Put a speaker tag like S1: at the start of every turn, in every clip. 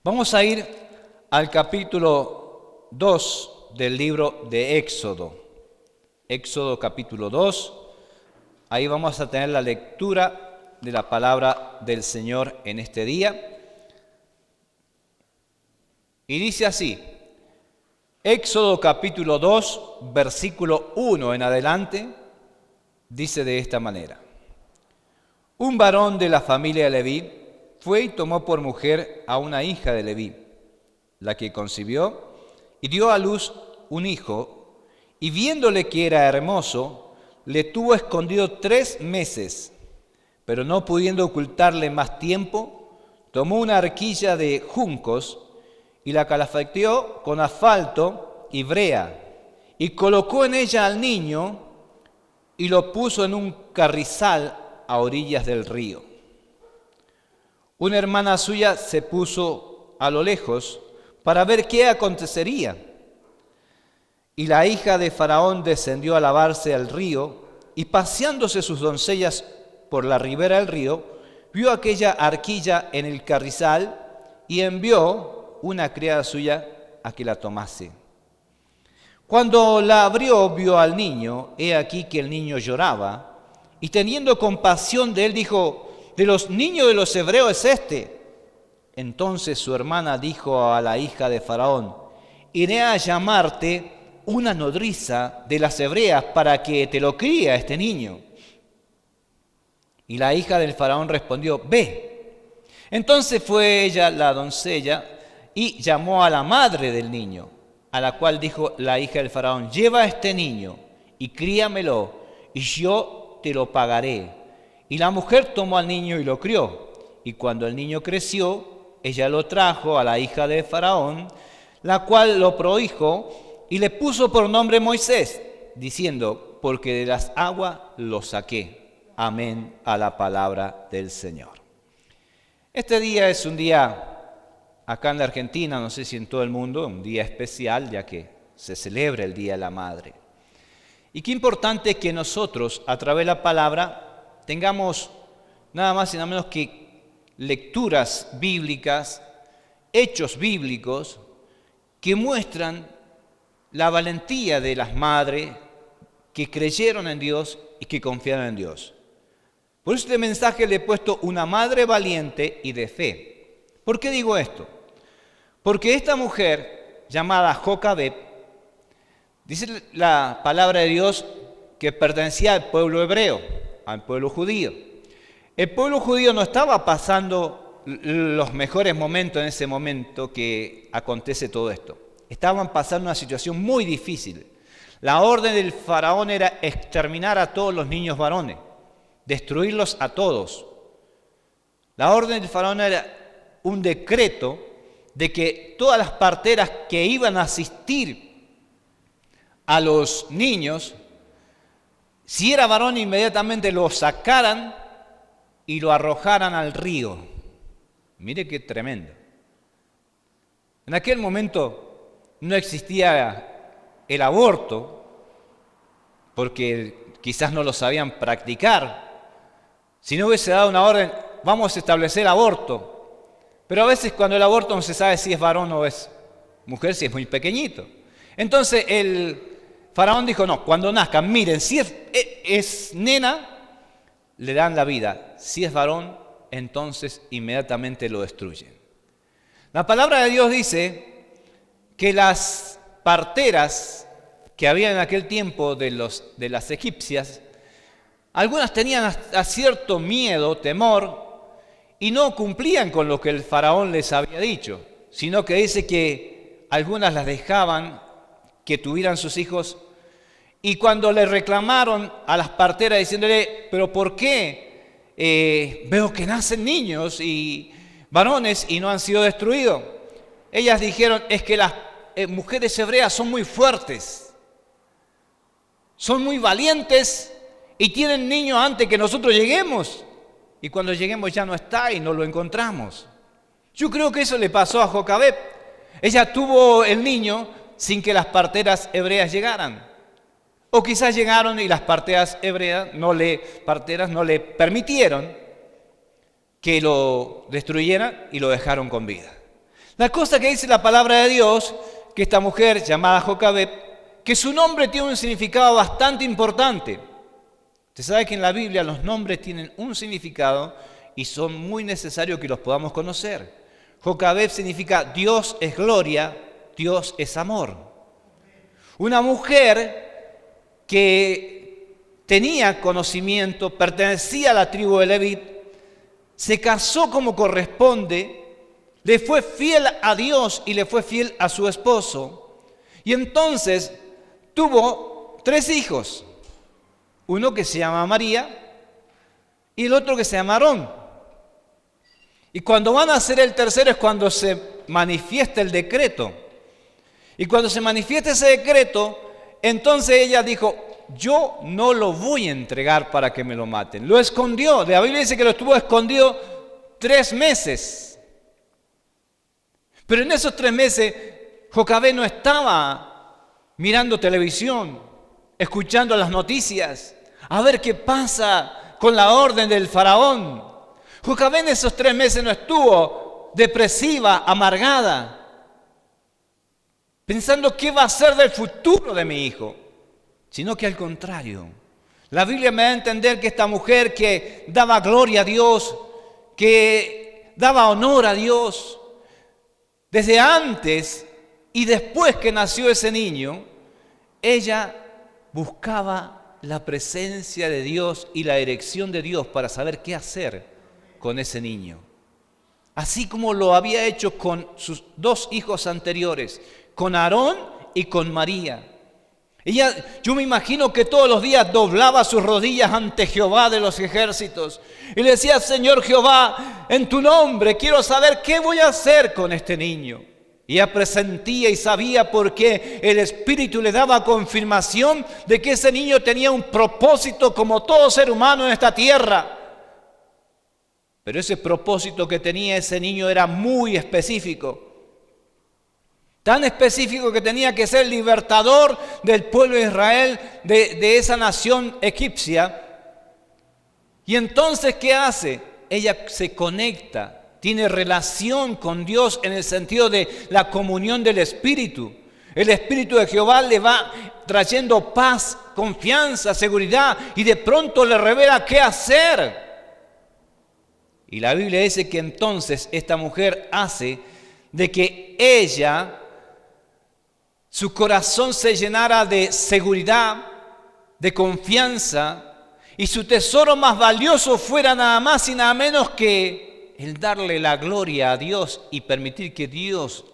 S1: Vamos a ir al capítulo 2 del libro de Éxodo. Éxodo capítulo 2. Ahí vamos a tener la lectura de la palabra del Señor en este día. Y dice así, Éxodo capítulo 2, versículo 1 en adelante, dice de esta manera. Un varón de la familia de Leví fue y tomó por mujer a una hija de Leví, la que concibió y dio a luz un hijo, y viéndole que era hermoso, le tuvo escondido 3 meses, pero no pudiendo ocultarle más tiempo, tomó una arquilla de juncos y la calafeteó con asfalto y brea, y colocó en ella al niño y lo puso en un carrizal a orillas del río. Una hermana suya se puso a lo lejos para ver qué acontecería. Y la hija de Faraón descendió a lavarse al río, y paseándose sus doncellas por la ribera del río, vio aquella arquilla en el carrizal y envió una criada suya a que la tomase. Cuando la abrió, vio al niño, he aquí que el niño lloraba, y teniendo compasión de él, dijo: de los niños de los hebreos es este. Entonces su hermana dijo a la hija de Faraón: iré a llamarte una nodriza de las hebreas para que te lo críe a este niño. Y la hija del Faraón respondió: ve. Entonces fue ella, la doncella, y llamó a la madre del niño, a la cual dijo la hija del Faraón: lleva a este niño y críamelo, y yo te lo pagaré. Y la mujer tomó al niño y lo crió. Y cuando el niño creció, ella lo trajo a la hija de Faraón, la cual lo prohijo y le puso por nombre Moisés, diciendo: porque de las aguas lo saqué. Amén a la palabra del Señor. Este día es un día, acá en la Argentina, no sé si en todo el mundo, un día especial, ya que se celebra el Día de la Madre. Y qué importante que nosotros, a través de la palabra, tengamos nada más y nada menos que lecturas bíblicas, hechos bíblicos que muestran la valentía de las madres que creyeron en Dios y que confiaron en Dios. Por eso este mensaje le he puesto una madre valiente y de fe. ¿Por qué digo esto? Porque esta mujer llamada Jocabed, dice la palabra de Dios que pertenecía al pueblo hebreo, al pueblo judío. El pueblo judío no estaba pasando los mejores momentos en ese momento que acontece todo esto. Estaban pasando una situación muy difícil. La orden del faraón era exterminar a todos los niños varones, destruirlos a todos. La orden del faraón era un decreto de que todas las parteras que iban a asistir a los niños, si era varón, inmediatamente lo sacaran y lo arrojaran al río. Mire qué tremendo. En aquel momento no existía el aborto, porque quizás no lo sabían practicar. Si no hubiese dado una orden, vamos a establecer aborto. Pero a veces cuando el aborto no se sabe si es varón o es mujer, si es muy pequeñito. Entonces el Faraón dijo: no, cuando nazcan, miren, si es nena, le dan la vida. Si es varón, entonces inmediatamente lo destruyen. La palabra de Dios dice que las parteras que había en aquel tiempo de las egipcias, algunas tenían a cierto miedo, temor, y no cumplían con lo que el faraón les había dicho, sino que dice que algunas las dejaban que tuvieran sus hijos, y cuando le reclamaron a las parteras diciéndole: pero ¿por qué veo que nacen niños y varones y no han sido destruidos? Ellas dijeron: es que las mujeres hebreas son muy fuertes, son muy valientes y tienen niños antes que nosotros lleguemos, y cuando lleguemos ya no está y no lo encontramos. Yo creo que eso le pasó a Jocabed. Ella tuvo el niño sin que las parteras hebreas llegaran. O quizás llegaron y las parteras hebreas no le permitieron que lo destruyeran y lo dejaron con vida. La cosa que dice la palabra de Dios, que esta mujer llamada Jocabed, que su nombre tiene un significado bastante importante. Usted sabe que en la Biblia los nombres tienen un significado y son muy necesarios que los podamos conocer. Jocabed significa Dios es gloria, Dios es amor. Una mujer que tenía conocimiento, pertenecía a la tribu de Leví, se casó como corresponde, le fue fiel a Dios y le fue fiel a su esposo. Y entonces tuvo 3 hijos. Uno que se llama María y el otro que se llama Aarón. Y cuando van a hacer el tercero es cuando se manifiesta el decreto. Y cuando se manifiesta ese decreto, entonces ella dijo, yo no lo voy a entregar para que me lo maten. Lo escondió. La Biblia dice que lo estuvo escondido 3 meses. Pero en esos 3 meses, Jocabed no estaba mirando televisión, escuchando las noticias, a ver qué pasa con la orden del faraón. Jocabed en esos 3 meses no estuvo depresiva, amargada, pensando qué va a ser del futuro de mi hijo, sino que al contrario. La Biblia me da a entender que esta mujer que daba gloria a Dios, que daba honor a Dios, desde antes y después que nació ese niño, ella buscaba la presencia de Dios y la dirección de Dios para saber qué hacer con ese niño. Así como lo había hecho con sus 2 hijos anteriores, con Aarón y con María. Yo me imagino que todos los días doblaba sus rodillas ante Jehová de los ejércitos y le decía, Señor Jehová, en tu nombre quiero saber qué voy a hacer con este niño. Y ella presentía y sabía porque el Espíritu le daba confirmación de que ese niño tenía un propósito como todo ser humano en esta tierra. Pero ese propósito que tenía ese niño era muy específico. Tan específico que tenía que ser libertador del pueblo de Israel, de esa nación egipcia. Y entonces, ¿qué hace? Ella se conecta, tiene relación con Dios en el sentido de la comunión del Espíritu. El Espíritu de Jehová le va trayendo paz, confianza, seguridad y de pronto le revela qué hacer. Y la Biblia dice que entonces esta mujer hace de que ella, su corazón se llenara de seguridad, de confianza, y su tesoro más valioso fuera nada más y nada menos que el darle la gloria a Dios y permitir que Dios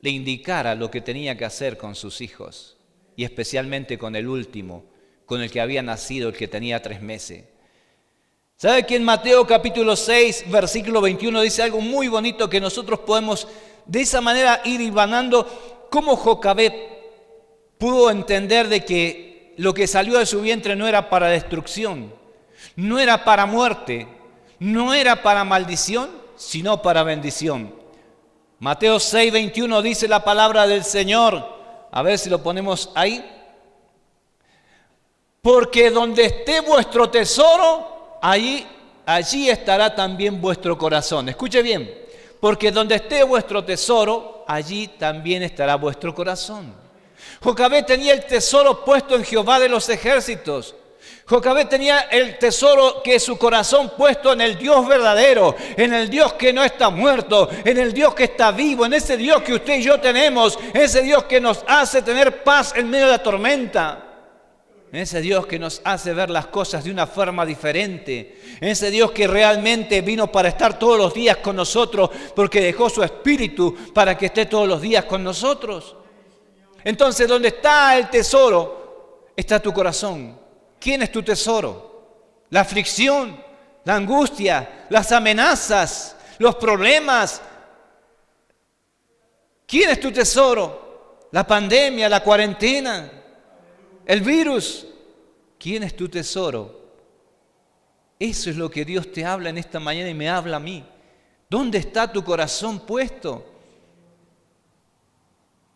S1: le indicara lo que tenía que hacer con sus hijos, y especialmente con el último, con el que había nacido, el que tenía 3 meses. ¿Sabe que en Mateo capítulo 6, versículo 21 dice algo muy bonito que nosotros podemos de esa manera ir hilvanando cómo Jocabed pudo entender de que lo que salió de su vientre no era para destrucción, no era para muerte, no era para maldición, sino para bendición? Mateo 6, 21 dice la palabra del Señor. A ver si lo ponemos ahí. Porque donde esté vuestro tesoro, allí estará también vuestro corazón. Escuche bien. Porque donde esté vuestro tesoro, allí también estará vuestro corazón. Jocabed tenía el tesoro puesto en Jehová de los ejércitos. Jocabed tenía el tesoro que es su corazón puesto en el Dios verdadero, en el Dios que no está muerto, en el Dios que está vivo, en ese Dios que usted y yo tenemos, ese Dios que nos hace tener paz en medio de la tormenta. Ese Dios que nos hace ver las cosas de una forma diferente. Ese Dios que realmente vino para estar todos los días con nosotros porque dejó su Espíritu para que esté todos los días con nosotros. Entonces, donde está el tesoro, está tu corazón. ¿Quién es tu tesoro? La aflicción, la angustia, las amenazas, los problemas. ¿Quién es tu tesoro? La pandemia, la cuarentena, el virus. ¿Quién es tu tesoro? Eso es lo que Dios te habla en esta mañana y me habla a mí. ¿Dónde está tu corazón puesto?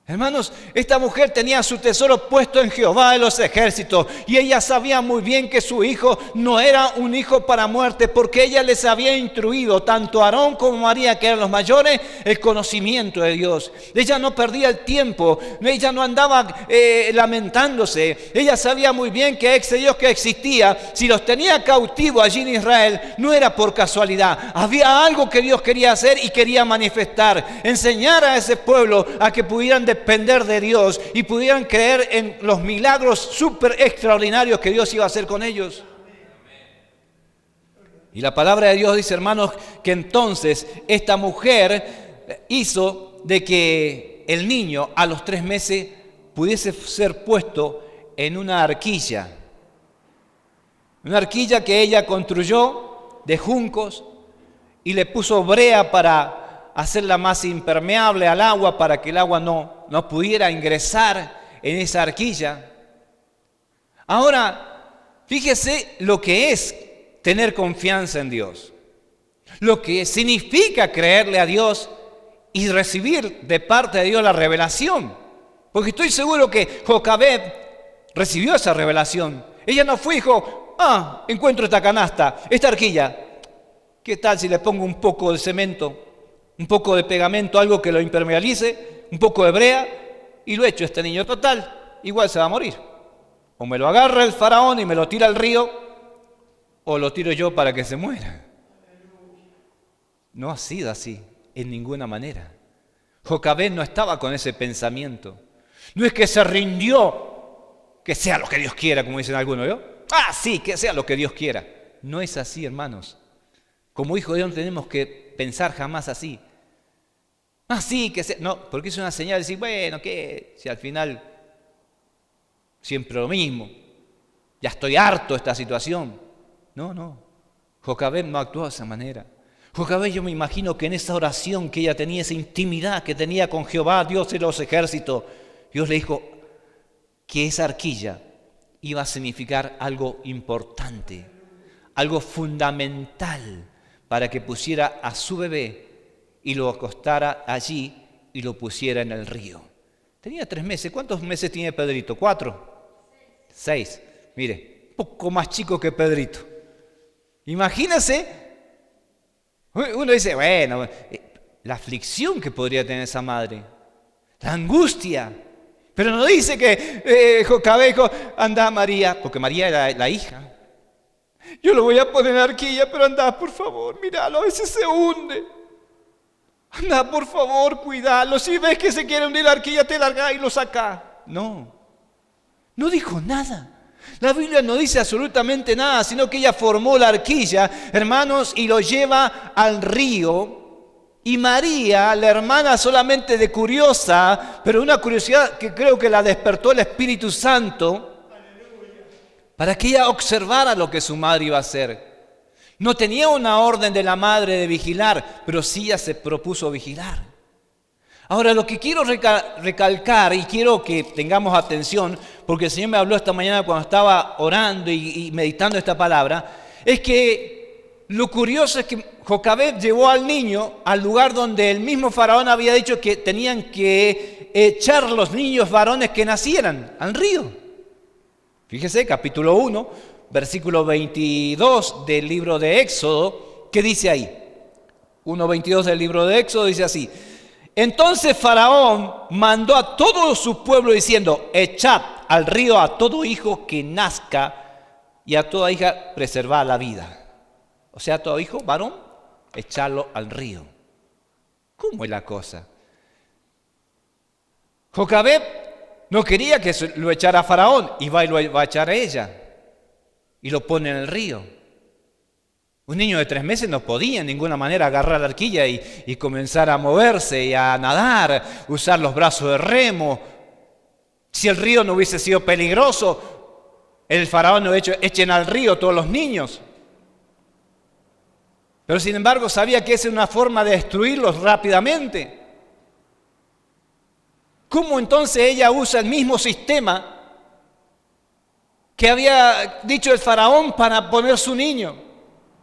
S1: Hermanos, esta mujer tenía su tesoro puesto en Jehová de los ejércitos y ella sabía muy bien que su hijo no era un hijo para muerte porque ella les había instruido, tanto a Aarón como a María, que eran los mayores, el conocimiento de Dios. Ella no perdía el tiempo, ella no andaba lamentándose. Ella sabía muy bien que ese Dios que existía, si los tenía cautivos allí en Israel, no era por casualidad. Había algo que Dios quería hacer y quería manifestar, enseñar a ese pueblo a que pudieran depender de Dios y pudieran creer en los milagros súper extraordinarios que Dios iba a hacer con ellos. Y la palabra de Dios dice, hermanos, que entonces esta mujer hizo de que el niño a los 3 meses pudiese ser puesto en una arquilla que ella construyó de juncos y le puso brea para hacerla más impermeable al agua para que el agua no pudiera ingresar en esa arquilla. Ahora, fíjese lo que es tener confianza en Dios, lo que significa creerle a Dios y recibir de parte de Dios la revelación, porque estoy seguro que Jocabed recibió esa revelación. Ella no fue y dijo, encuentro esta canasta, esta arquilla, ¿qué tal si le pongo un poco de cemento, un poco de pegamento, algo que lo impermeabilice, un poco de brea y lo echo a este niño? Total, igual se va a morir. O me lo agarra el faraón y me lo tira al río, o lo tiro yo para que se muera. No ha sido así, en ninguna manera. Jocabed no estaba con ese pensamiento. No es que se rindió, que sea lo que Dios quiera, como dicen algunos, ¿yo? Sí, que sea lo que Dios quiera. No es así, hermanos. Como hijos de Dios no tenemos que pensar jamás así. Sí, que sea. No, porque es una señal de decir, bueno, ¿qué? Si al final siempre lo mismo. Ya estoy harto de esta situación. No. Jocabed no actuó de esa manera. Jocabed, yo me imagino que en esa oración que ella tenía, esa intimidad que tenía con Jehová, Dios de los ejércitos, Dios le dijo que esa arquilla iba a significar algo importante, algo fundamental para que pusiera a su bebé y lo acostara allí y lo pusiera en el río. Tenía 3 meses. ¿Cuántos meses tiene Pedrito? 4. 6. Mire, un poco más chico que Pedrito. Imagínese, uno dice, bueno, la aflicción que podría tener esa madre, la angustia. Pero no dice que Jocabed dijo, anda María, porque María era la hija. Yo lo voy a poner en la arquilla, pero anda, por favor, míralo, a veces se hunde. Anda, por favor, cuídalo. Si ves que se quiere hundir la arquilla, te larga y lo saca. No dijo nada. La Biblia no dice absolutamente nada, sino que ella formó la arquilla, hermanos, y lo lleva al río. Y María, la hermana, solamente de curiosa, pero una curiosidad que creo que la despertó el Espíritu Santo, para que ella observara lo que su madre iba a hacer. No tenía una orden de la madre de vigilar, pero sí ella se propuso vigilar. Ahora, lo que quiero recalcar y quiero que tengamos atención, porque el Señor me habló esta mañana cuando estaba orando y meditando esta palabra, es que lo curioso es que Jocabed llevó al niño al lugar donde el mismo faraón había dicho que tenían que echar los niños varones que nacieran, al río. Fíjese, capítulo 1, versículo 22 del libro de Éxodo, ¿qué dice ahí? 1:22 del libro de Éxodo dice así: entonces Faraón mandó a todo su pueblo diciendo, echad al río a todo hijo que nazca y a toda hija preservad la vida. O sea, a todo hijo varón, echarlo al río. ¿Cómo es la cosa? Jocabed no quería que lo echara Faraón, y va y lo va a echar a ella y lo pone en el río. Un niño de 3 meses no podía en ninguna manera agarrar la arquilla y comenzar a moverse y a nadar, usar los brazos de remo. Si el río no hubiese sido peligroso, el faraón no echen al río todos los niños. Pero sin embargo sabía que esa es una forma de destruirlos rápidamente. ¿Cómo entonces ella usa el mismo sistema que había dicho el faraón para poner su niño?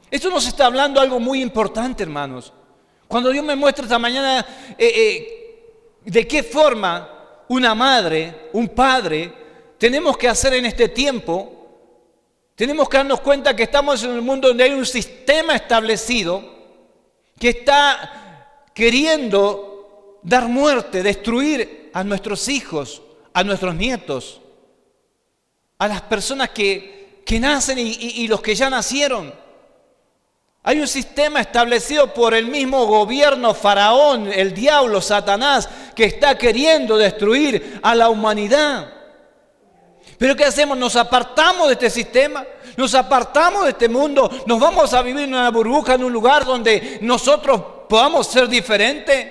S1: Esto nos está hablando algo muy importante, hermanos. Cuando Dios me muestra esta mañana de qué forma una madre, un padre, tenemos que hacer en este tiempo, tenemos que darnos cuenta que estamos en un mundo donde hay un sistema establecido que está queriendo dar muerte, destruir a nuestros hijos, a nuestros nietos, a las personas que nacen y los que ya nacieron. Hay un sistema establecido por el mismo gobierno, Faraón, el diablo, Satanás, que está queriendo destruir a la humanidad. Pero ¿qué hacemos? Nos apartamos de este sistema, nos apartamos de este mundo, nos vamos a vivir en una burbuja, en un lugar donde nosotros podamos ser diferentes.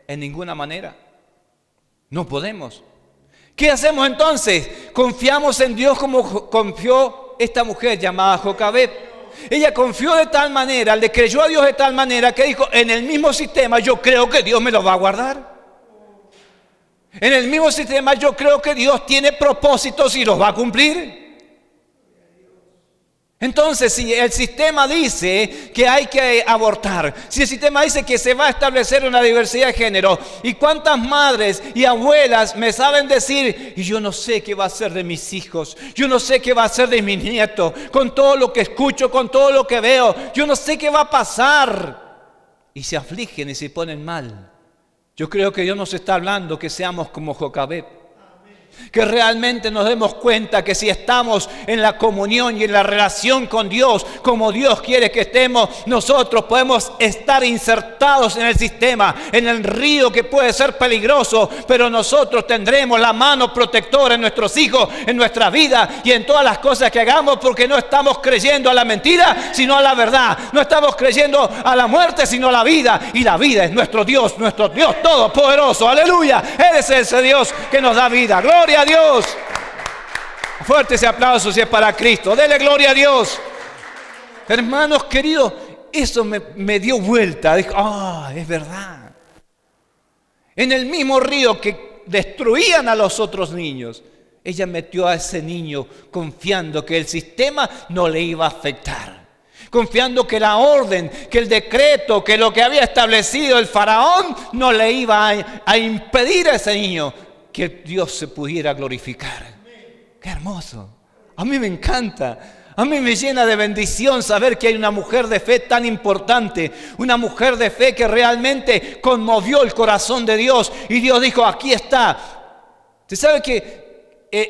S1: En ninguna manera. No podemos. ¿Qué hacemos entonces? Confiamos en Dios como confió esta mujer llamada Jocabed. Ella confió de tal manera, le creyó a Dios de tal manera que dijo, en el mismo sistema yo creo que Dios me lo va a guardar. En el mismo sistema yo creo que Dios tiene propósitos y los va a cumplir. Entonces, si el sistema dice que hay que abortar, si el sistema dice que se va a establecer una diversidad de género, ¿y cuántas madres y abuelas me saben decir, y yo no sé qué va a ser de mis hijos, yo no sé qué va a ser de mis nietos, con todo lo que escucho, con todo lo que veo, yo no sé qué va a pasar? Y se afligen y se ponen mal. Yo creo que Dios nos está hablando que seamos como Jocabed. Que realmente nos demos cuenta que si estamos en la comunión y en la relación con Dios, como Dios quiere que estemos, nosotros podemos estar insertados en el sistema, en el río que puede ser peligroso, pero nosotros tendremos la mano protectora en nuestros hijos, en nuestra vida y en todas las cosas que hagamos, porque no estamos creyendo a la mentira, sino a la verdad. No estamos creyendo a la muerte, sino a la vida. Y la vida es nuestro Dios todopoderoso. Aleluya. Él es ese Dios que nos da vida. Gloria a Dios. Fuerte ese aplauso si es para Cristo. Dele gloria a Dios. Hermanos queridos, eso me dio vuelta. Dijo, es verdad. En el mismo río que destruían a los otros niños, ella metió a ese niño confiando que el sistema no le iba a afectar. Confiando que la orden, que el decreto, que lo que había establecido el faraón no le iba a impedir a ese niño que Dios se pudiera glorificar. ¡Qué hermoso! A mí me encanta. A mí me llena de bendición saber que hay una mujer de fe tan importante. Una mujer de fe que realmente conmovió el corazón de Dios. Y Dios dijo, aquí está. ¿Usted sabe que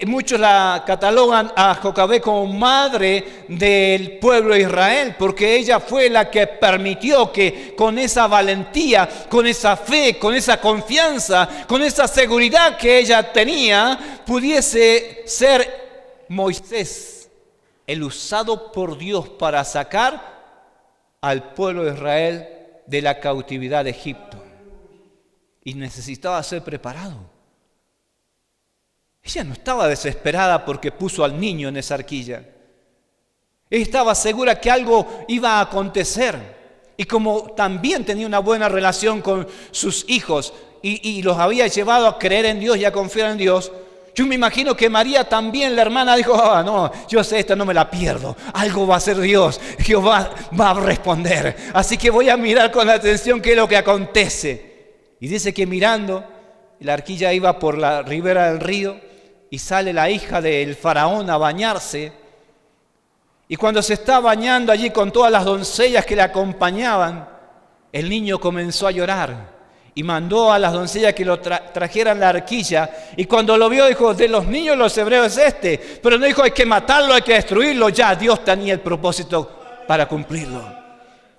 S1: muchos la catalogan a Jocabed como madre del pueblo de Israel? Porque ella fue la que permitió que con esa valentía, con esa fe, con esa confianza, con esa seguridad que ella tenía, pudiese ser Moisés, el usado por Dios para sacar al pueblo de Israel de la cautividad de Egipto. Y necesitaba ser preparado. Ella no estaba desesperada porque puso al niño en esa arquilla. Ella estaba segura que algo iba a acontecer. Y como también tenía una buena relación con sus hijos y los había llevado a creer en Dios y a confiar en Dios, yo me imagino que María también, la hermana, dijo, no, yo sé, esta no me la pierdo. Algo va a hacer Dios, Jehová va a responder. Así que voy a mirar con atención qué es lo que acontece. Y dice que mirando, la arquilla iba por la ribera del río, y sale la hija del faraón a bañarse. Y cuando se está bañando allí con todas las doncellas que le acompañaban, el niño comenzó a llorar y mandó a las doncellas que lo trajeran la arquilla. Y cuando lo vio dijo, de los niños los hebreos es este. Pero no dijo, hay que matarlo, hay que destruirlo. Ya Dios tenía el propósito para cumplirlo.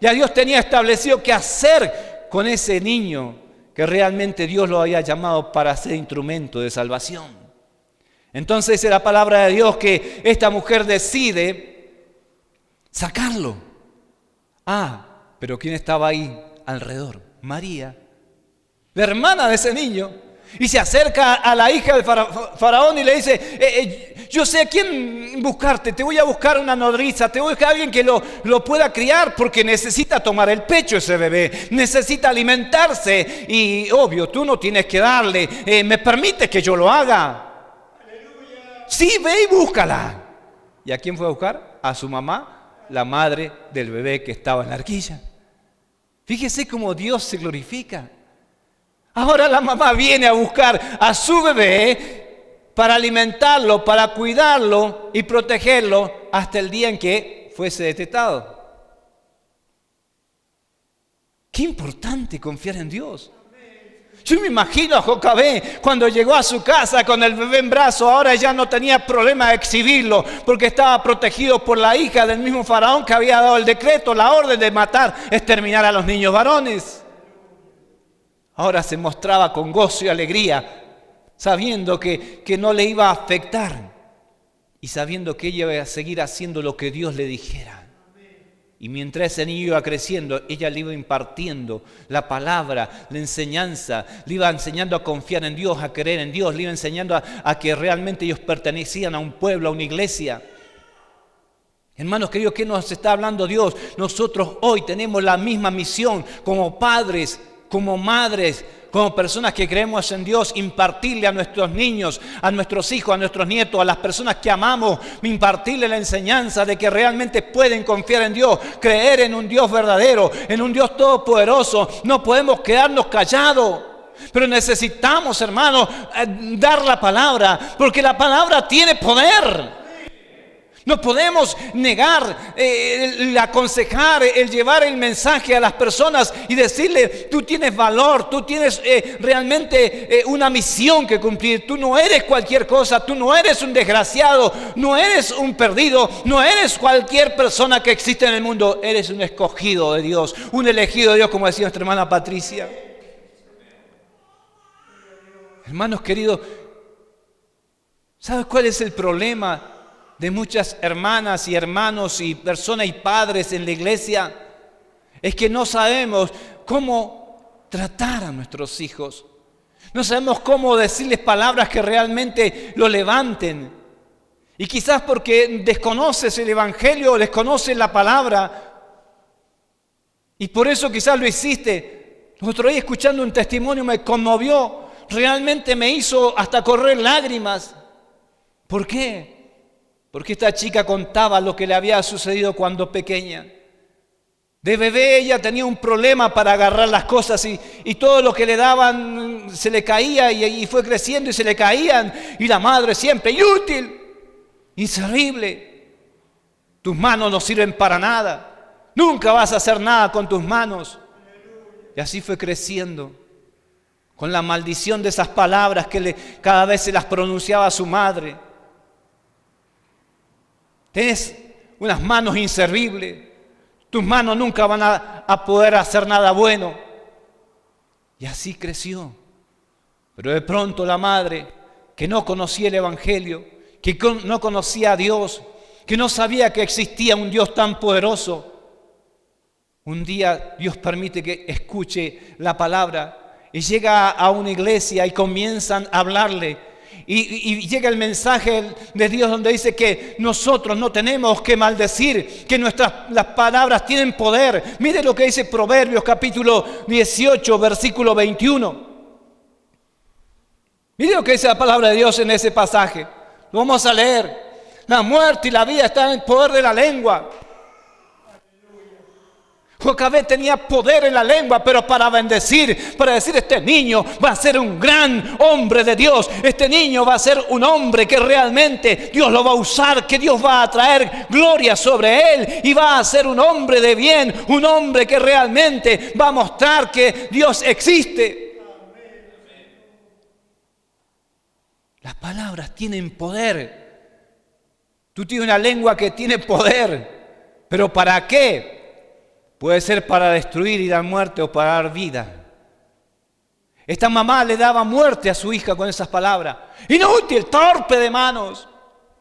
S1: Ya Dios tenía establecido qué hacer con ese niño que realmente Dios lo había llamado para ser instrumento de salvación. Entonces dice la palabra de Dios que esta mujer decide sacarlo. Pero ¿quién estaba ahí alrededor? María, la hermana de ese niño. Y se acerca a la hija del faraón y le dice, yo sé a quién buscarte, te voy a buscar una nodriza, te voy a buscar a alguien que lo pueda criar porque necesita tomar el pecho ese bebé, necesita alimentarse y obvio, tú no tienes que darle, ¿me permite que yo lo haga? Sí, ve y búscala. ¿Y a quién fue a buscar? A su mamá, la madre del bebé que estaba en la arquilla. Fíjese cómo Dios se glorifica. Ahora la mamá viene a buscar a su bebé para alimentarlo, para cuidarlo y protegerlo hasta el día en que fuese detectado. Qué importante confiar en Dios. Yo me imagino a Jocabed cuando llegó a su casa con el bebé en brazos. Ahora ya no tenía problema de exhibirlo porque estaba protegido por la hija del mismo faraón que había dado el decreto, la orden de matar, exterminar a los niños varones. Ahora se mostraba con gozo y alegría, sabiendo que no le iba a afectar y sabiendo que ella iba a seguir haciendo lo que Dios le dijera. Y mientras ese niño iba creciendo, ella le iba impartiendo la palabra, la enseñanza, le iba enseñando a confiar en Dios, a creer en Dios, le iba enseñando a que realmente ellos pertenecían a un pueblo, a una iglesia. Hermanos queridos, ¿qué nos está hablando Dios? Nosotros hoy tenemos la misma misión como padres, como madres, como personas que creemos en Dios, impartirle a nuestros niños, a nuestros hijos, a nuestros nietos, a las personas que amamos, impartirle la enseñanza de que realmente pueden confiar en Dios, creer en un Dios verdadero, en un Dios todopoderoso. No podemos quedarnos callados, pero necesitamos, hermanos, dar la palabra, porque la palabra tiene poder. No podemos negar el aconsejar, el llevar el mensaje a las personas y decirle, tú tienes valor, tú tienes realmente una misión que cumplir. Tú no eres cualquier cosa, tú no eres un desgraciado, no eres un perdido, no eres cualquier persona que existe en el mundo. Eres un escogido de Dios, un elegido de Dios, como decía nuestra hermana Patricia. Hermanos queridos, ¿sabes cuál es el problema de muchas hermanas y hermanos y personas y padres en la iglesia? Es que no sabemos cómo tratar a nuestros hijos. No sabemos cómo decirles palabras que realmente lo levanten. Y quizás porque desconoces el evangelio, desconoces la palabra. Y por eso quizás lo hiciste. El otro día escuchando un testimonio me conmovió. Realmente me hizo hasta correr lágrimas. ¿Por qué? Porque esta chica contaba lo que le había sucedido cuando pequeña. De bebé ella tenía un problema para agarrar las cosas y todo lo que le daban se le caía y fue creciendo y se le caían. Y la madre siempre, inútil, inservible. Tus manos no sirven para nada. Nunca vas a hacer nada con tus manos. Y así fue creciendo. Con la maldición de esas palabras que cada vez se las pronunciaba a su madre. Tienes unas manos inservibles. Tus manos nunca van a poder hacer nada bueno. Y así creció. Pero de pronto la madre, que no conocía el evangelio, que no conocía a Dios, que no sabía que existía un Dios tan poderoso, un día Dios permite que escuche la palabra y llega a una iglesia y comienzan a hablarle. Y llega el mensaje de Dios donde dice que nosotros no tenemos que maldecir, que las palabras tienen poder. Mire lo que dice Proverbios capítulo 18, versículo 21. Mire lo que dice la palabra de Dios en ese pasaje. Lo vamos a leer. La muerte y la vida están en el poder de la lengua. Jocabed tenía poder en la lengua, pero para bendecir, para decir, este niño va a ser un gran hombre de Dios. Este niño va a ser un hombre que realmente Dios lo va a usar, que Dios va a traer gloria sobre él y va a ser un hombre de bien, un hombre que realmente va a mostrar que Dios existe. Las palabras tienen poder. Tú tienes una lengua que tiene poder, pero ¿para qué? Puede ser para destruir y dar muerte o para dar vida. Esta mamá le daba muerte a su hija con esas palabras. Inútil, torpe de manos.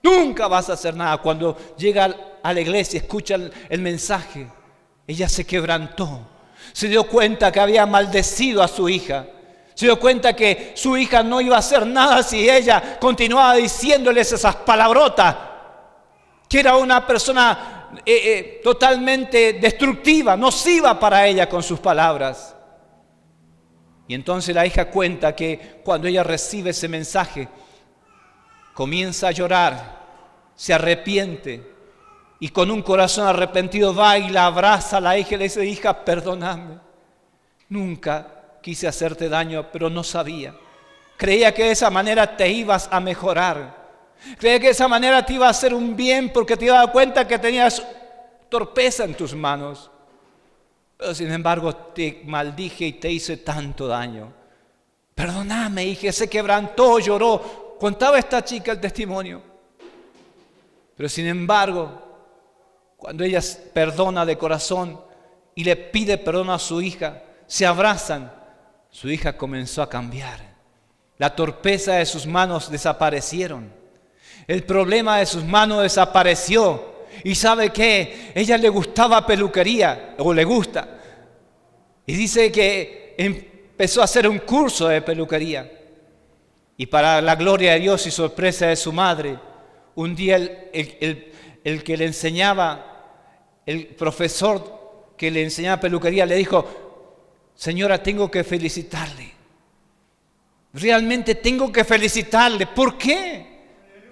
S1: Nunca vas a hacer nada. Cuando llega a la iglesia, escucha el mensaje. Ella se quebrantó. Se dio cuenta que había maldecido a su hija. Se dio cuenta que su hija no iba a hacer nada si ella continuaba diciéndoles esas palabrotas. Que era una persona totalmente destructiva, nociva para ella con sus palabras. Y entonces la hija cuenta que cuando ella recibe ese mensaje, comienza a llorar, se arrepiente y con un corazón arrepentido va y la abraza a la hija y le dice, hija, perdóname. Nunca quise hacerte daño, pero no sabía. Creía que de esa manera te ibas a mejorar. Creía que de esa manera te iba a hacer un bien porque te ibas a dar cuenta que tenías torpeza en tus manos. Pero sin embargo te maldije y te hice tanto daño. Perdóname, hija, se quebrantó, lloró. Contaba esta chica el testimonio. Pero sin embargo, cuando ella perdona de corazón y le pide perdón a su hija, se abrazan, su hija comenzó a cambiar. La torpeza de sus manos desaparecieron. El problema de sus manos desapareció. ¿Y sabe qué? Ella le gustaba peluquería, o le gusta. Y dice que empezó a hacer un curso de peluquería. Y para la gloria de Dios y sorpresa de su madre, un día el que le enseñaba, el profesor que le enseñaba peluquería, le dijo: señora, tengo que felicitarle. Realmente tengo que felicitarle. ¿Por qué?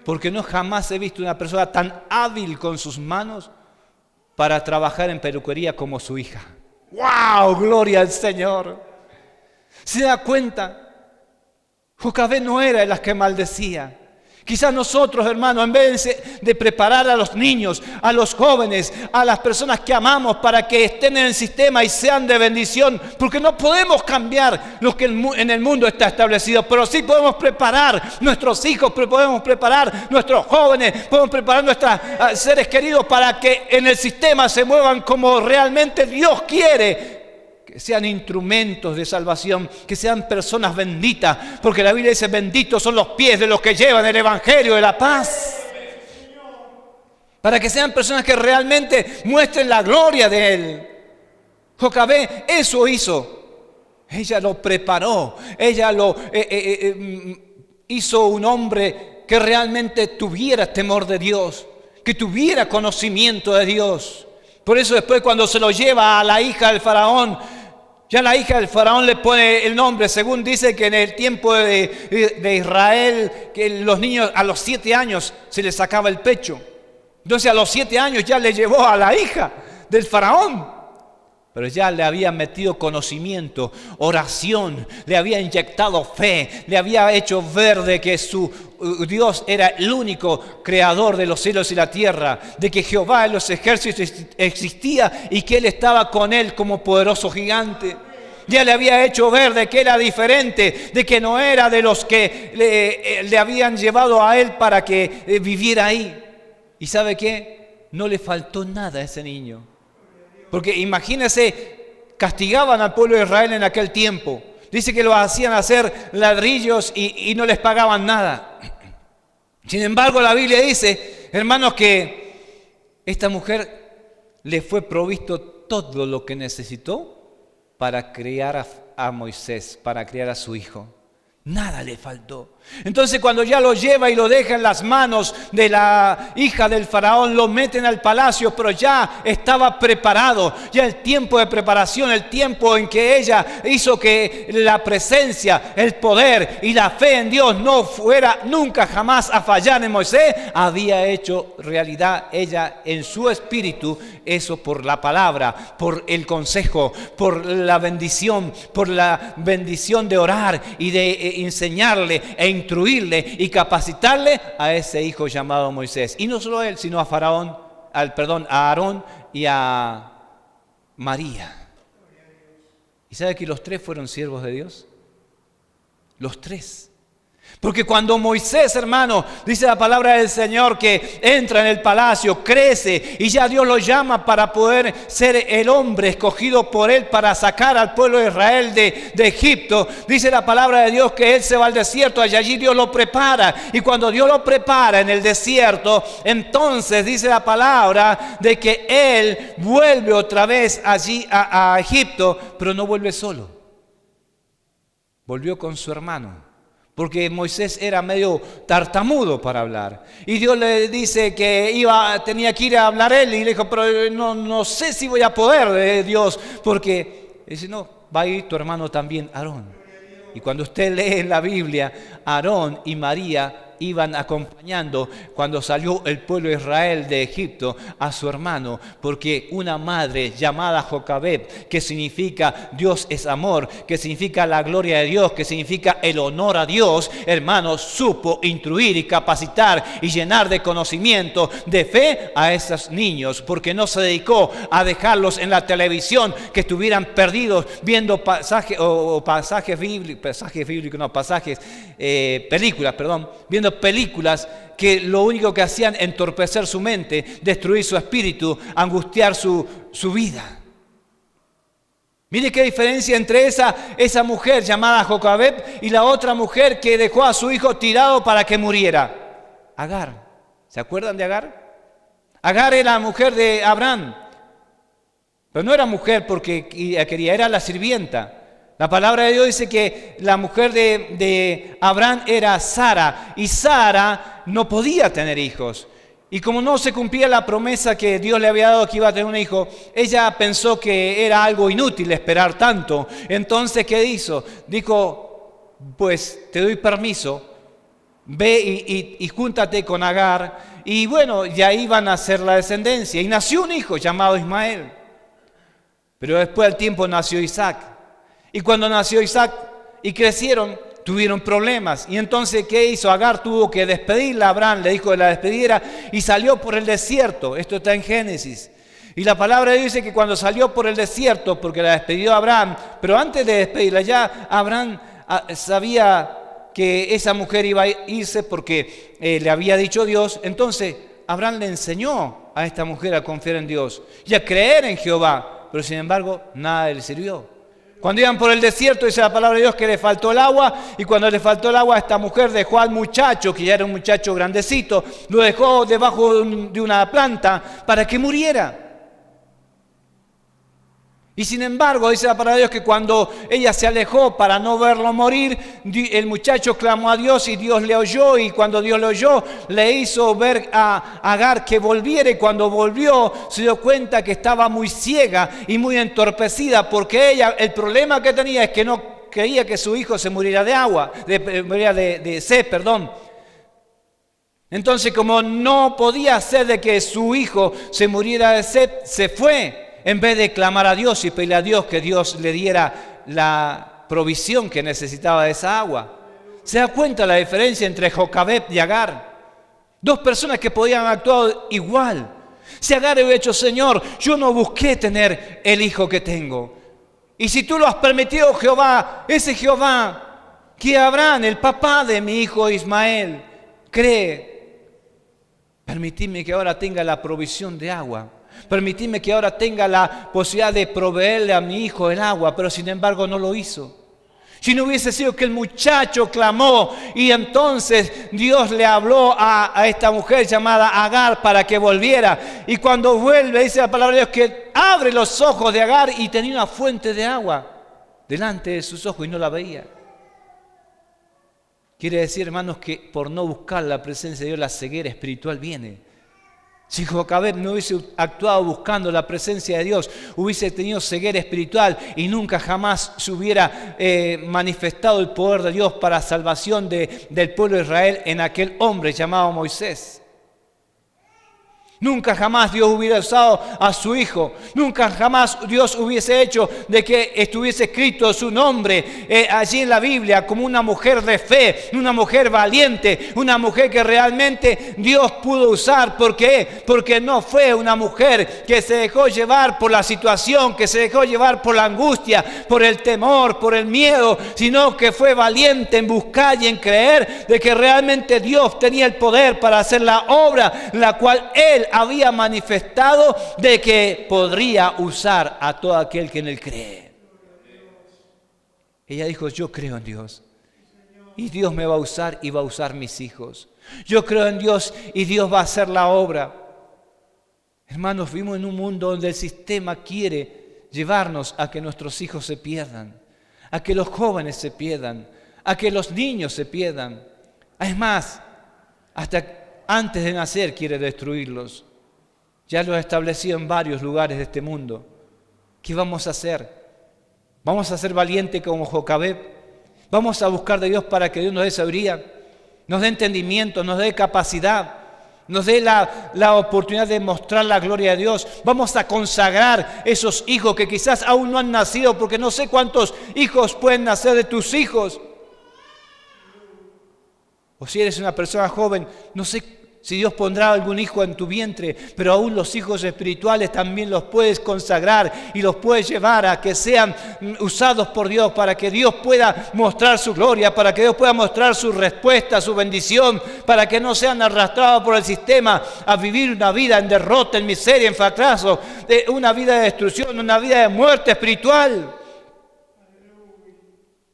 S1: Porque no jamás he visto una persona tan hábil con sus manos para trabajar en peluquería como su hija. ¡Wow! ¡Gloria al Señor! ¿Se da cuenta? Jocabed no era de las que maldecía. Quizás nosotros, hermanos, en vez de preparar a los niños, a los jóvenes, a las personas que amamos para que estén en el sistema y sean de bendición, porque no podemos cambiar lo que en el mundo está establecido, pero sí podemos preparar nuestros hijos, podemos preparar nuestros jóvenes, podemos preparar nuestros seres queridos para que en el sistema se muevan como realmente Dios quiere. Que sean instrumentos de salvación, que sean personas benditas, porque la Biblia dice: benditos son los pies de los que llevan el evangelio de la paz. Para que sean personas que realmente muestren la gloria de Él. Jocabed eso hizo. Ella lo preparó, ella lo hizo un hombre que realmente tuviera temor de Dios, que tuviera conocimiento de Dios. Por eso después, cuando se lo lleva a la hija del faraón, ya la hija del faraón le pone el nombre, según dice que en el tiempo de Israel, que los niños a los 7 años se les sacaba el pecho. Entonces a los 7 años ya le llevó a la hija del faraón. Pero ya le había metido conocimiento, oración, le había inyectado fe, le había hecho ver de que su Dios era el único creador de los cielos y la tierra, de que Jehová de los ejércitos existía y que Él estaba con él como poderoso gigante. Ya le había hecho ver de que era diferente, de que no era de los que le habían llevado a él para que viviera ahí. ¿Y sabe qué? No le faltó nada a ese niño. Porque imagínense, castigaban al pueblo de Israel en aquel tiempo. Dice que lo hacían hacer ladrillos y no les pagaban nada. Sin embargo, la Biblia dice, hermanos, que esta mujer le fue provisto todo lo que necesitó para criar a Moisés, para criar a su hijo. Nada le faltó. Entonces cuando ya lo lleva y lo deja en las manos de la hija del faraón, lo meten al palacio, pero ya estaba preparado. Ya el tiempo de preparación, el tiempo en que ella hizo que la presencia, el poder y la fe en Dios no fuera nunca jamás a fallar en Moisés, había hecho realidad ella en su espíritu eso por la palabra, por el consejo, por la bendición de orar y de enseñarle e instruirle y capacitarle a ese hijo llamado Moisés. Y no solo él, sino a a Aarón y a María. ¿Y sabe que los 3 fueron siervos de Dios? Los 3. Porque cuando Moisés, hermano, dice la palabra del Señor que entra en el palacio, crece y ya Dios lo llama para poder ser el hombre escogido por él para sacar al pueblo de Israel de Egipto. Dice la palabra de Dios que él se va al desierto y allí Dios lo prepara. Y cuando Dios lo prepara en el desierto, entonces dice la palabra de que él vuelve otra vez allí a Egipto, pero no vuelve solo. Volvió con su hermano. Porque Moisés era medio tartamudo para hablar. Y Dios le dice que tenía que ir a hablar él. Y le dijo, pero no sé si voy a poder, Dios. Porque dice, no, va a ir tu hermano también, Aarón. Y cuando usted lee en la Biblia, Aarón y María iban acompañando cuando salió el pueblo de Israel de Egipto a su hermano, porque una madre llamada Jocabed, que significa Dios es amor, que significa la gloria de Dios, que significa el honor a Dios, hermanos, supo instruir y capacitar y llenar de conocimiento, de fe a esos niños, porque no se dedicó a dejarlos en la televisión, que estuvieran perdidos viendo películas, viendo películas que lo único que hacían entorpecer su mente, destruir su espíritu, angustiar su vida. Mire qué diferencia entre esa mujer llamada Jocabed y la otra mujer que dejó a su hijo tirado para que muriera. Agar. ¿Se acuerdan de Agar? Agar era la mujer de Abraham. Pero no era mujer porque quería, era la sirvienta. La palabra de Dios dice que la mujer de Abraham era Sara, y Sara no podía tener hijos. Y como no se cumplía la promesa que Dios le había dado que iba a tener un hijo, ella pensó que era algo inútil esperar tanto. Entonces, ¿qué hizo? Dijo, pues te doy permiso, ve y júntate con Agar. Y bueno, ya iban a ser la descendencia. Y nació un hijo llamado Ismael. Pero después del tiempo nació Isaac. Y cuando nació Isaac y crecieron, tuvieron problemas. Y entonces, ¿qué hizo? Agar tuvo que despedirla. Abraham le dijo que la despidiera y salió por el desierto. Esto está en Génesis. Y la palabra de Dios dice que cuando salió por el desierto, porque la despidió Abraham, pero antes de despedirla ya Abraham sabía que esa mujer iba a irse porque le había dicho Dios. Entonces Abraham le enseñó a esta mujer a confiar en Dios y a creer en Jehová. Pero sin embargo, nada le sirvió. Cuando iban por el desierto, dice la palabra de Dios que le faltó el agua, y cuando le faltó el agua, esta mujer dejó al muchacho, que ya era un muchacho grandecito, lo dejó debajo de una planta para que muriera. Y sin embargo, dice la palabra de Dios que cuando ella se alejó para no verlo morir, el muchacho clamó a Dios y Dios le oyó, y cuando Dios le oyó, le hizo ver a Agar que volviera, y cuando volvió se dio cuenta que estaba muy ciega y muy entorpecida, porque ella, el problema que tenía es que no quería que su hijo se muriera de sed. Entonces, como no podía hacer de que su hijo se muriera de sed, se fue. En vez de clamar a Dios y pedirle a Dios que Dios le diera la provisión que necesitaba de esa agua. ¿Se da cuenta la diferencia entre Jocabed y Agar? Dos personas que podían actuar igual. Si Agar hubiera dicho, Señor, yo no busqué tener el hijo que tengo. Y si tú lo has permitido, Jehová, ese Jehová que Abraham, el papá de mi hijo Ismael, cree, permitidme que ahora tenga la provisión de agua. Permitidme que ahora tenga la posibilidad de proveerle a mi hijo el agua, pero sin embargo no lo hizo. Si no hubiese sido que el muchacho clamó y entonces Dios le habló a esta mujer llamada Agar para que volviera. Y cuando vuelve, dice la palabra de Dios que abre los ojos de Agar y tenía una fuente de agua delante de sus ojos y no la veía. Quiere decir, hermanos, que por no buscar la presencia de Dios, la ceguera espiritual viene. Si Jocabed no hubiese actuado buscando la presencia de Dios, hubiese tenido ceguera espiritual y nunca jamás se hubiera manifestado el poder de Dios para salvación del pueblo de Israel en aquel hombre llamado Moisés. Nunca jamás Dios hubiera usado a su hijo. Nunca jamás Dios hubiese hecho de que estuviese escrito su nombre allí en la Biblia como una mujer de fe, una mujer valiente, una mujer que realmente Dios pudo usar. ¿Por qué? Porque no fue una mujer que se dejó llevar por la situación, que se dejó llevar por la angustia, por el temor, por el miedo, sino que fue valiente en buscar y en creer de que realmente Dios tenía el poder para hacer la obra, la cual Él había manifestado de que podría usar a todo aquel que en Él cree. Ella dijo, yo creo en Dios y Dios me va a usar y va a usar mis hijos. Yo creo en Dios y Dios va a hacer la obra. Hermanos, vivimos en un mundo donde el sistema quiere llevarnos a que nuestros hijos se pierdan, a que los jóvenes se pierdan, a que los niños se pierdan. Es más, hasta antes de nacer quiere destruirlos. Ya lo ha establecido en varios lugares de este mundo. ¿Qué vamos a hacer? ¿Vamos a ser valientes como Jocabed? ¿Vamos a buscar de Dios para que Dios nos dé sabiduría? nos dé entendimiento, nos dé capacidad, nos dé la oportunidad de mostrar la gloria de Dios. Vamos a consagrar esos hijos que quizás aún no han nacido, porque no sé cuántos hijos pueden nacer de tus hijos. O si eres una persona joven, no sé si Dios pondrá algún hijo en tu vientre, pero aún los hijos espirituales también los puedes consagrar y los puedes llevar a que sean usados por Dios, para que Dios pueda mostrar su gloria, para que Dios pueda mostrar su respuesta, su bendición, para que no sean arrastrados por el sistema a vivir una vida en derrota, en miseria, en fracaso, una vida de destrucción, una vida de muerte espiritual.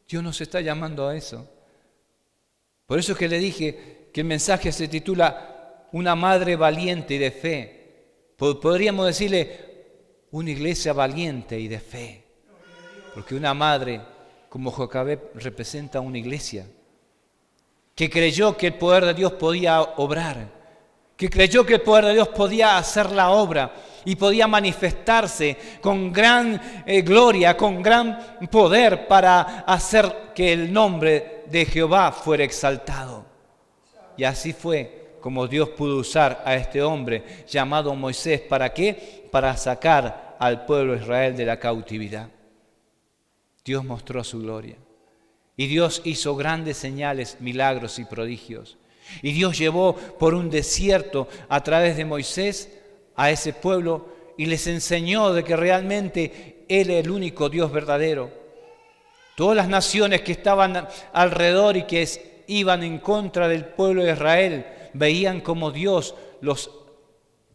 S1: Dios nos está llamando a eso. Por eso es que le dije que el mensaje se titula Una madre valiente y de fe. Podríamos decirle una iglesia valiente y de fe. Porque una madre como Jocabed representa una iglesia que creyó que el poder de Dios podía obrar, que creyó que el poder de Dios podía hacer la obra y podía manifestarse con gran gloria, con gran poder para hacer que el nombre de Jehová fuera exaltado. Y así fue como Dios pudo usar a este hombre llamado Moisés. ¿Para qué? Para sacar al pueblo de Israel de la cautividad. Dios mostró su gloria. Y Dios hizo grandes señales, milagros y prodigios. Y Dios llevó por un desierto a través de Moisés a ese pueblo y les enseñó de que realmente Él es el único Dios verdadero. Todas las naciones que estaban alrededor y que iban en contra del pueblo de Israel veían cómo Dios los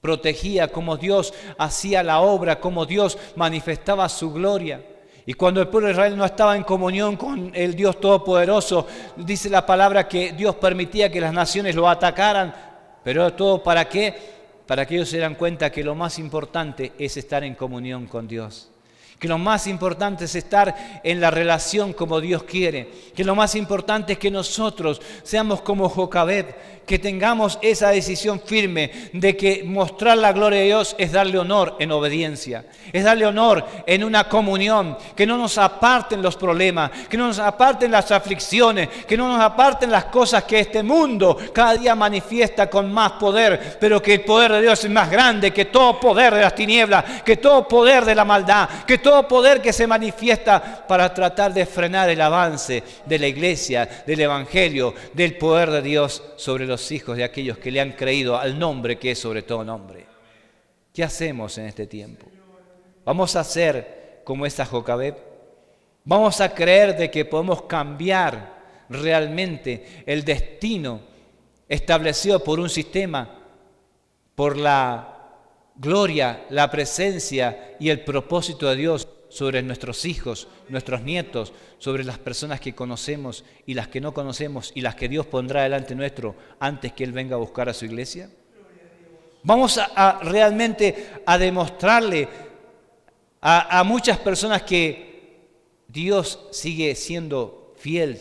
S1: protegía, cómo Dios hacía la obra, cómo Dios manifestaba su gloria. Y cuando el pueblo de Israel no estaba en comunión con el Dios Todopoderoso, dice la palabra que Dios permitía que las naciones lo atacaran. ¿Pero todo para qué? Para que ellos se dieran cuenta que lo más importante es estar en comunión con Dios. Que lo más importante es estar en la relación como Dios quiere. Que lo más importante es que nosotros seamos como Jocabed, que tengamos esa decisión firme de que mostrar la gloria de Dios es darle honor en obediencia. Es darle honor en una comunión. Que no nos aparten los problemas, que no nos aparten las aflicciones, que no nos aparten las cosas que este mundo cada día manifiesta con más poder, pero que el poder de Dios es más grande que todo poder de las tinieblas, que todo poder de la maldad, que todo poder que se manifiesta para tratar de frenar el avance de la iglesia, del evangelio, del poder de Dios sobre los hijos de aquellos que le han creído al nombre que es sobre todo nombre. ¿Qué hacemos en este tiempo? ¿Vamos a ser como esa Jocabed? ¿Vamos a creer de que podemos cambiar realmente el destino establecido por un sistema, por la gloria, la presencia y el propósito de Dios sobre nuestros hijos, nuestros nietos, sobre las personas que conocemos y las que no conocemos y las que Dios pondrá delante nuestro antes que Él venga a buscar a su iglesia? Vamos a realmente a demostrarle a muchas personas que Dios sigue siendo fiel,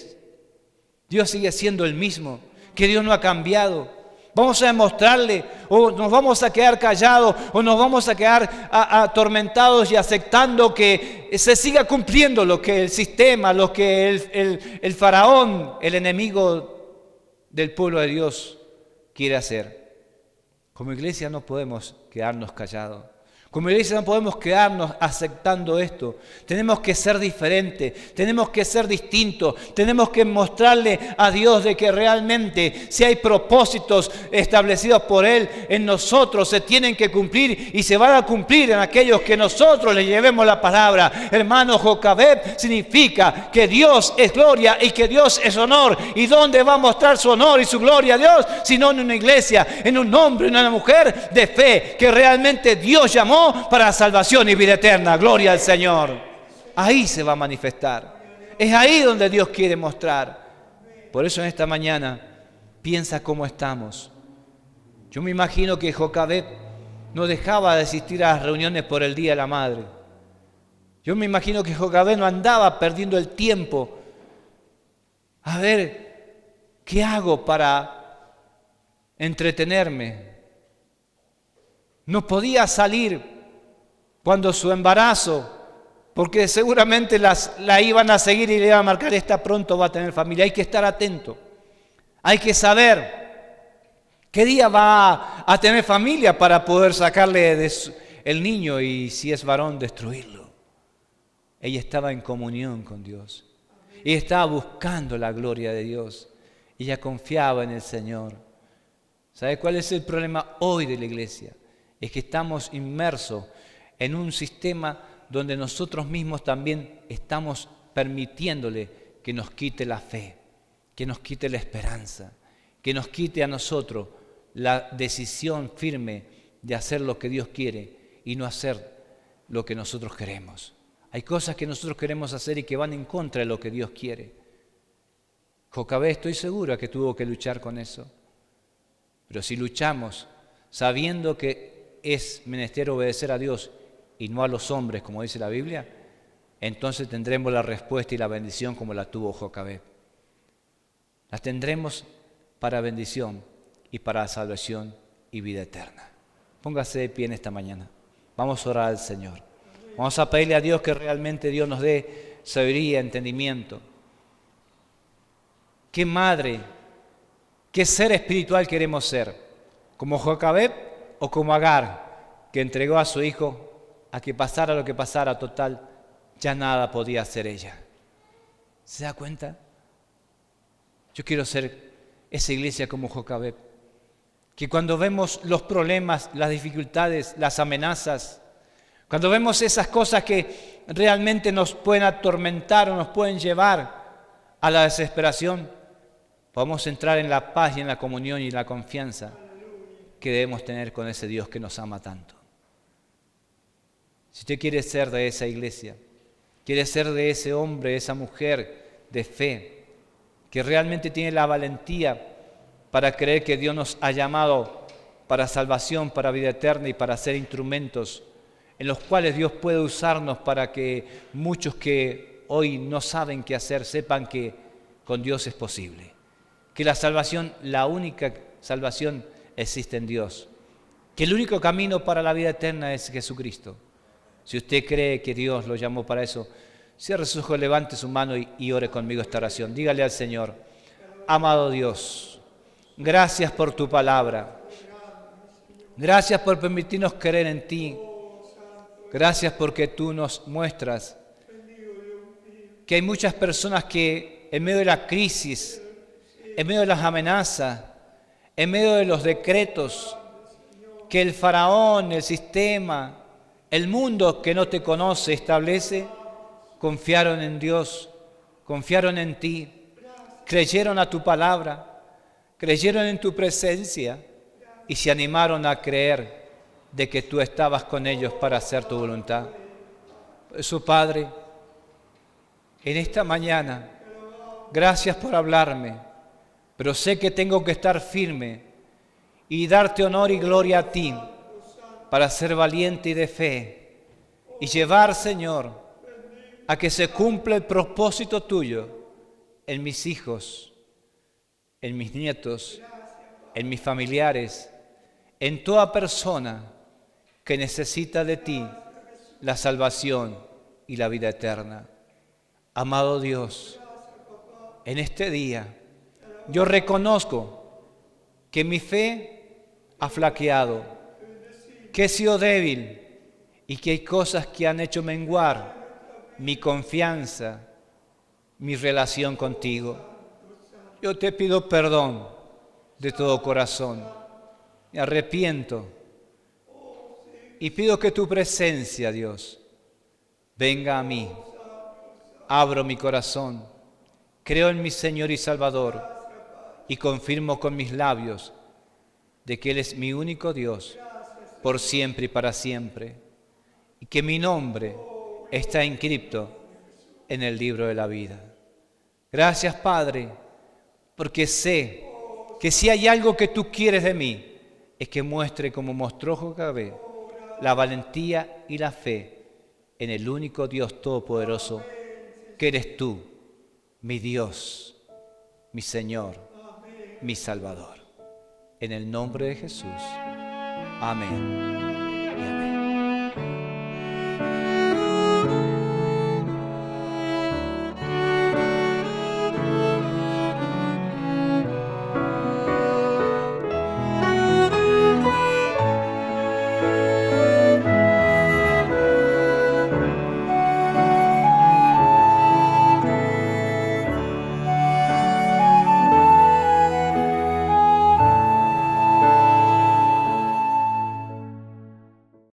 S1: Dios sigue siendo el mismo, que Dios no ha cambiado. Vamos a demostrarle, o nos vamos a quedar callados, o nos vamos a quedar atormentados y aceptando que se siga cumpliendo lo que el sistema, lo que el faraón, el enemigo del pueblo de Dios, quiere hacer. Como iglesia no podemos quedarnos callados. Como iglesia no podemos quedarnos aceptando esto. Tenemos que ser diferentes, tenemos que ser distintos, tenemos que mostrarle a Dios de que realmente si hay propósitos establecidos por Él en nosotros se tienen que cumplir y se van a cumplir en aquellos que nosotros le llevemos la palabra. Hermano, Jocabed significa que Dios es gloria y que Dios es honor. ¿Y dónde va a mostrar su honor y su gloria a Dios? Sino en una iglesia, en un hombre, en una mujer de fe que realmente Dios llamó para salvación y vida eterna. Gloria al Señor. Ahí se va a manifestar. Es ahí donde Dios quiere mostrar. Por eso en esta mañana piensa cómo estamos. Yo me imagino que Jocabed no dejaba de asistir a las reuniones por el Día de la Madre. Yo me imagino que Jocabed no andaba perdiendo el tiempo a ver qué hago para entretenerme. No podía salir cuando su embarazo, porque seguramente la iban a seguir y le iban a marcar, esta pronto va a tener familia. Hay que estar atento. Hay que saber qué día va a tener familia para poder sacarle el niño y si es varón, destruirlo. Ella estaba en comunión con Dios. Ella estaba buscando la gloria de Dios. Ella confiaba en el Señor. ¿Sabe cuál es el problema hoy de la iglesia? Es que estamos inmersos en un sistema donde nosotros mismos también estamos permitiéndole que nos quite la fe, que nos quite la esperanza, que nos quite a nosotros la decisión firme de hacer lo que Dios quiere y no hacer lo que nosotros queremos. Hay cosas que nosotros queremos hacer y que van en contra de lo que Dios quiere. Jocabed, estoy segura que tuvo que luchar con eso. Pero si luchamos sabiendo que es menester obedecer a Dios y no a los hombres, como dice la Biblia, entonces tendremos la respuesta y la bendición como la tuvo Jocabed. La tendremos para bendición y para salvación y vida eterna. Póngase de pie en esta mañana. Vamos a orar al Señor. Vamos a pedirle a Dios que realmente Dios nos dé sabiduría, entendimiento. ¿Qué madre, qué ser espiritual queremos ser? ¿Como Jocabed o como Agar, que entregó a su hijo a que pasara lo que pasara, total, ya nada podía hacer ella? ¿Se da cuenta? Yo quiero ser esa iglesia como Jocabed, que cuando vemos los problemas, las dificultades, las amenazas, cuando vemos esas cosas que realmente nos pueden atormentar o nos pueden llevar a la desesperación, podemos entrar en la paz y en la comunión y la confianza que debemos tener con ese Dios que nos ama tanto. Si usted quiere ser de esa iglesia, quiere ser de ese hombre, esa mujer de fe, que realmente tiene la valentía para creer que Dios nos ha llamado para salvación, para vida eterna y para ser instrumentos en los cuales Dios puede usarnos para que muchos que hoy no saben qué hacer sepan que con Dios es posible. Que la salvación, la única salvación existe en Dios. Que el único camino para la vida eterna es Jesucristo. Si usted cree que Dios lo llamó para eso, cierre sus ojos, levante su mano y ore conmigo esta oración. Dígale al Señor: amado Dios, gracias por tu palabra. Gracias por permitirnos creer en ti. Gracias porque tú nos muestras que hay muchas personas que en medio de la crisis, en medio de las amenazas, en medio de los decretos que el faraón, el sistema, el mundo que no te conoce establece, confiaron en Dios, confiaron en ti, creyeron a tu palabra, creyeron en tu presencia y se animaron a creer de que tú estabas con ellos para hacer tu voluntad. Por eso, Padre, en esta mañana, gracias por hablarme, pero sé que tengo que estar firme y darte honor y gloria a ti para ser valiente y de fe y llevar, Señor, a que se cumpla el propósito tuyo en mis hijos, en mis nietos, en mis familiares, en toda persona que necesita de ti la salvación y la vida eterna. Amado Dios, en este día yo reconozco que mi fe ha flaqueado, que he sido débil y que hay cosas que han hecho menguar mi confianza, mi relación contigo. Yo te pido perdón de todo corazón. Me arrepiento y pido que tu presencia, Dios, venga a mí. Abro mi corazón, creo en mi Señor y Salvador y confirmo con mis labios de que Él es mi único Dios por siempre y para siempre y que mi nombre está inscrito en el libro de la vida. Gracias, Padre, porque sé que si hay algo que tú quieres de mí, es que muestre como mostró Jocabed la valentía y la fe en el único Dios todopoderoso que eres tú, mi Dios, mi Señor, mi Salvador. En el nombre de Jesús. Amén.